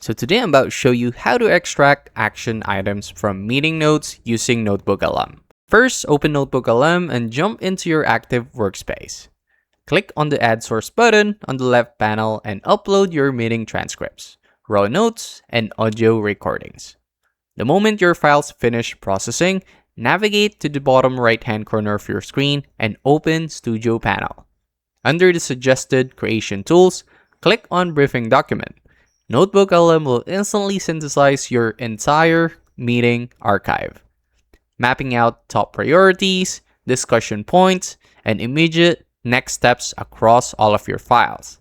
So today I'm about to show you how to extract action items from meeting notes using NotebookLM. First, open NotebookLM and jump into your active workspace. Click on the Add Source button on the left panel and upload your meeting transcripts, raw notes, and audio recordings. The moment your files finish processing, navigate to the bottom right-hand corner of your screen and open Studio panel. Under the suggested creation tools, click on Briefing Document. NotebookLM will instantly synthesize your entire meeting archive, mapping out top priorities, discussion points, and immediate next steps across all of your files.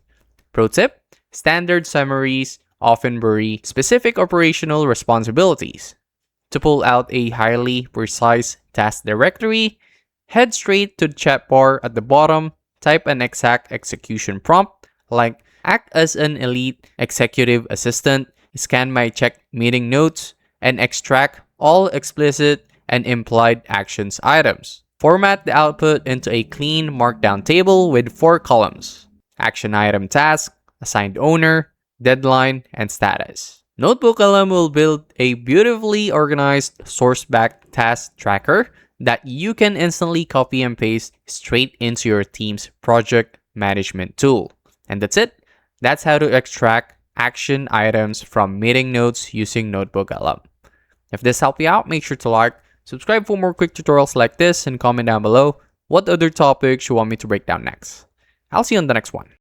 Pro tip: standard summaries often bury specific operational responsibilities. To pull out a highly precise task directory, head straight to the chat bar at the bottom, type an exact execution prompt like act as an elite executive assistant, scan my check meeting notes, and extract all explicit and implied actions items. Format the output into a clean markdown table with 4 columns: action item task, assigned owner, deadline, and status. NotebookLM will build a beautifully organized source-backed task tracker that you can instantly copy and paste straight into your team's project management tool. And that's it. That's how to extract action items from meeting notes using NotebookLM. If this helped you out, make sure to like, subscribe for more quick tutorials like this, and comment down below what other topics you want me to break down next. I'll see you on the next one.